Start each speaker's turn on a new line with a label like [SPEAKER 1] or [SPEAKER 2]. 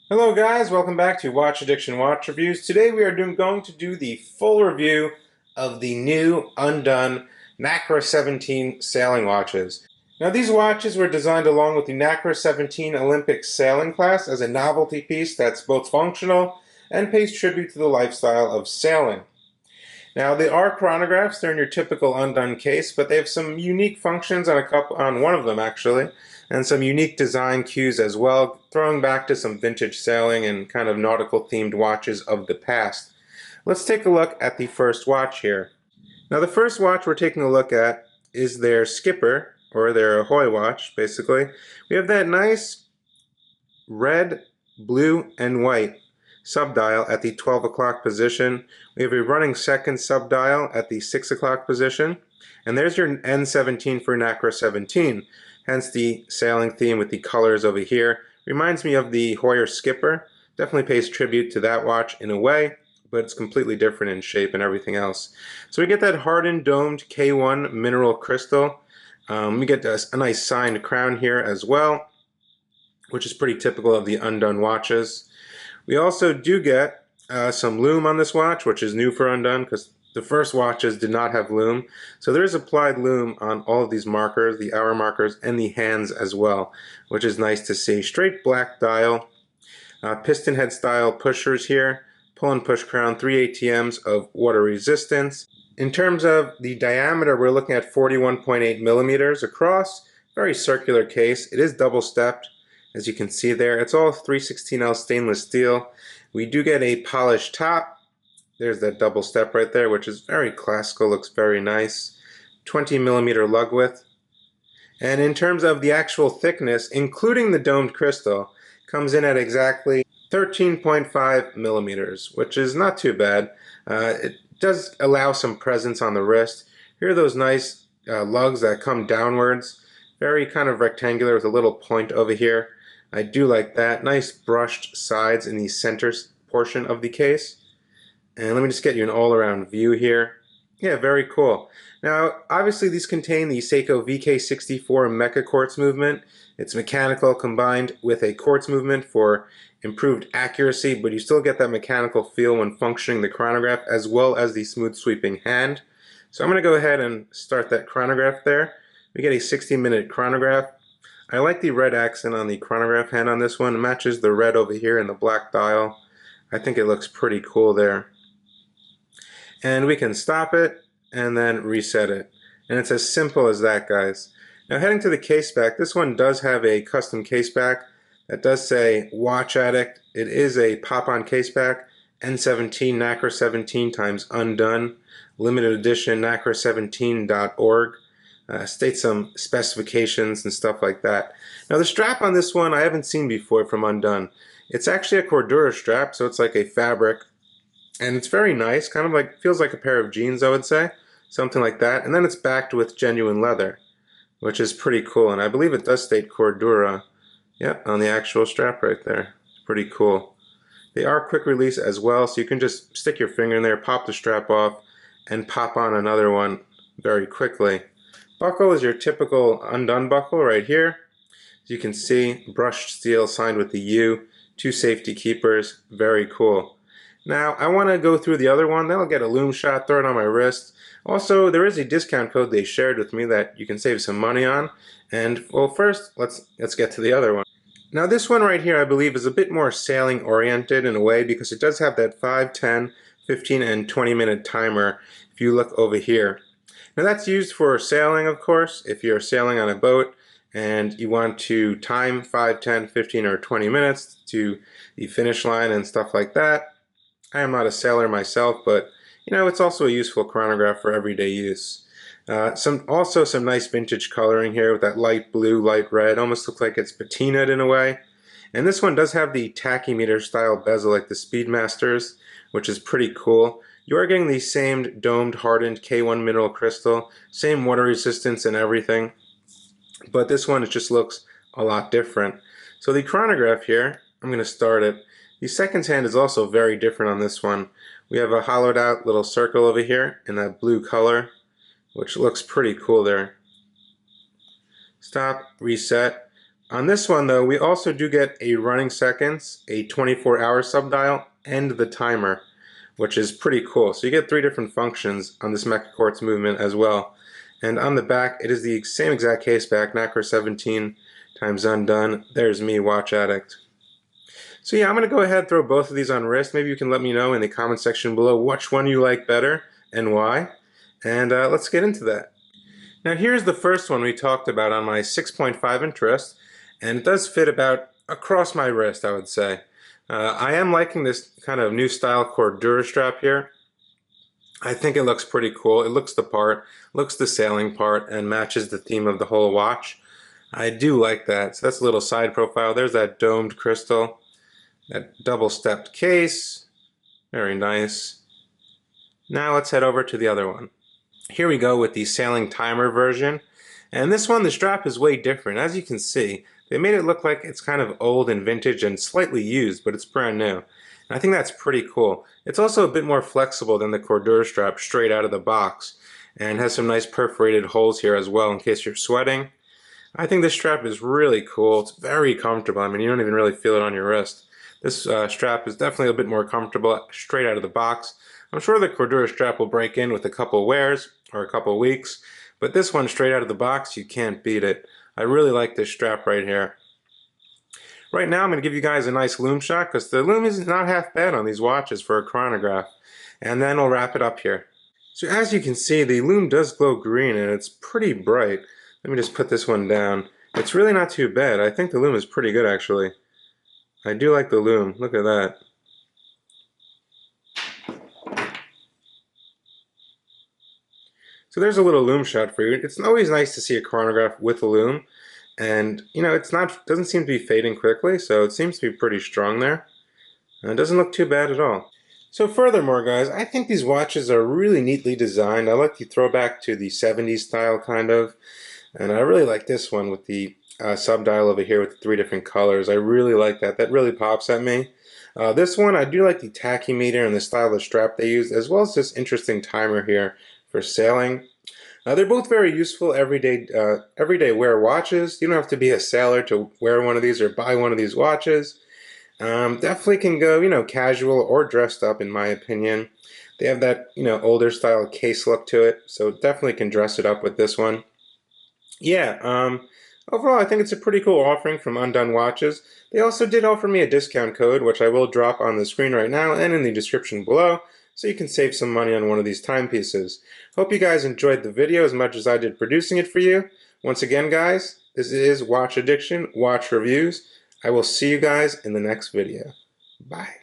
[SPEAKER 1] Hello guys, welcome back to Watch Addiction Watch Reviews. Today we are going to do the full review of the new Undone NACRA17 sailing watches. Now these watches were designed along with the NACRA17 Olympic sailing class as a novelty piece that's both functional and pays tribute to the lifestyle of sailing. Now they are chronographs, they're in your typical Undone case, but they have some unique functions on one of them actually, and some unique design cues as well, throwing back to some vintage sailing and kind of nautical themed watches of the past. Let's take a look at the first watch here. Now the first watch we're taking a look at is their skipper, or their Heuer watch basically. We have that nice red, blue, and white subdial at the 12 o'clock position. We have a running second subdial at the 6 o'clock position. And there's your N17 for NACRA17. Hence the sailing theme with the colors over here. Reminds me of the Heuer Skipper. Definitely pays tribute to that watch in a way, but it's completely different in shape and everything else. So we get that hardened domed K1 mineral crystal. We get a nice signed crown here as well, which is pretty typical of the Undone watches. We also do get some Loom on this watch, which is new for Undone because the first watches did not have Loom. So there is applied Loom on all of these markers, the hour markers, and the hands as well, which is nice to see. Straight black dial, piston head style pushers here, pull and push crown, 3 ATMs of water resistance. In terms of the diameter, we're looking at 41.8 millimeters across. Very circular case. It is double stepped, as you can see there. It's all 316L stainless steel. We do get a polished top. There's that double step right there, which is very classical, looks very nice. 20 millimeter lug width. And in terms of the actual thickness, including the domed crystal, comes in at exactly 13.5 millimeters, which is not too bad. It does allow some presence on the wrist. Here are those nice lugs that come downwards. Very kind of rectangular with a little point over here. I do like that. Nice brushed sides in the center portion of the case. And let me just get you an all-around view here. Yeah, very cool. Now, obviously these contain the Seiko VK64 Mecha Quartz movement. It's mechanical combined with a quartz movement for improved accuracy, but you still get that mechanical feel when functioning the chronograph as well as the smooth sweeping hand. So I'm going to go ahead and start that chronograph there. We get a 60-minute chronograph. I like the red accent on the chronograph hand on this one. It matches the red over here in the black dial. I think it looks pretty cool there. And we can stop it and then reset it. And it's as simple as that, guys. Now heading to the case back, this one does have a custom case back that does say Watch Addict. It is a pop-on case back, N17 NACRA17 times Undone, limited edition NACRA17.org. States some specifications and stuff like that. Now the strap on this one I haven't seen before from Undone. It's actually a Cordura strap, so it's like a fabric. And it's very nice, kind of like, feels like a pair of jeans, I would say. Something like that. And then it's backed with genuine leather, which is pretty cool. And I believe it does state Cordura, yep, on the actual strap right there. It's pretty cool. They are quick release as well, so you can just stick your finger in there, pop the strap off, and pop on another one very quickly. Buckle is your typical Undone buckle right here. As you can see, brushed steel signed with the U, 2 safety keepers, very cool. Now, I want to go through the other one, then I'll get a Loom shot, throw it on my wrist. Also, there is a discount code they shared with me that you can save some money on. And, well, first, let's get to the other one. Now, this one right here, I believe, is a bit more sailing oriented in a way because it does have that 5, 10, 15, and 20-minute timer if you look over here. Now, that's used for sailing, of course, if you're sailing on a boat and you want to time 5, 10, 15, or 20 minutes to the finish line and stuff like that. I am not a sailor myself, but you know, it's also a useful chronograph for everyday use. Also some nice vintage coloring here with that light blue, light red. Almost looks like it's patinaed in a way. And this one does have the tachymeter style bezel like the Speedmasters, which is pretty cool. You are getting the same domed hardened K1 mineral crystal, same water resistance and everything, but this one it just looks a lot different. So the chronograph here, I'm going to start it. The seconds hand is also very different on this one. We have a hollowed out little circle over here in that blue color, which looks pretty cool there. Stop, reset, On this one though, we also do get a running seconds, a 24-hour subdial, and the timer, which is pretty cool. So you get 3 different functions on this Mecha Quartz movement as well. And on the back, it is the same exact case back, NACRA17 times Undone. There's me, watch addict. So yeah, I'm going to go ahead and throw both of these on wrist. Maybe you can let me know in the comment section below which one you like better and why. And let's get into that. Now here's the first one we talked about on my 6.5 inch wrist, and it does fit about across my wrist, I would say. I am liking this kind of new style Cordura strap here. I think it looks pretty cool. It looks the part, looks the sailing part, and matches the theme of the whole watch. I do like that. So that's a little side profile. There's that domed crystal, that double-stepped case. Very nice. Now let's head over to the other one. Here we go with the sailing timer version. And this one, the strap is way different. As you can see, they made it look like it's kind of old and vintage and slightly used, but it's brand new. And I think that's pretty cool. It's also a bit more flexible than the Cordura strap straight out of the box, and has some nice perforated holes here as well in case you're sweating. I think this strap is really cool. It's very comfortable. I mean, you don't even really feel it on your wrist. This strap is definitely a bit more comfortable straight out of the box. I'm sure the Cordura strap will break in with a couple wears or a couple weeks, but this one straight out of the box, you can't beat it. I really like this strap right here. Right now I'm going to give you guys a nice loom shot because the loom is not half bad on these watches for a chronograph. And then we'll wrap it up here. So as you can see, the loom does glow green and it's pretty bright. Let me just put this one down. It's really not too bad. I think the loom is pretty good actually. I do like the loom. Look at that. So there's a little loom shot for you. It's always nice to see a chronograph with a loom. And, you know, doesn't seem to be fading quickly, so it seems to be pretty strong there. And it doesn't look too bad at all. So furthermore, guys, I think these watches are really neatly designed. I like the throwback to the 70s style, kind of. And I really like this one with the subdial over here with the 3 different colors. I really like that. That really pops at me. This one, I do like the tachymeter and the style of strap they use, as well as this interesting timer here for sailing. They're both very useful everyday wear watches. You don't have to be a sailor to wear one of these or buy one of these watches. Definitely can go, you know, casual or dressed up in my opinion. They have that, you know, older style case look to it, so definitely can dress it up with this one. Yeah, overall I think it's a pretty cool offering from Undone Watches. They also did offer me a discount code, which I will drop on the screen right now and in the description below, so you can save some money on one of these timepieces. Hope you guys enjoyed the video as much as I did producing it for you. Once again, guys, this is Watch Addiction, Watch Reviews. I will see you guys in the next video. Bye.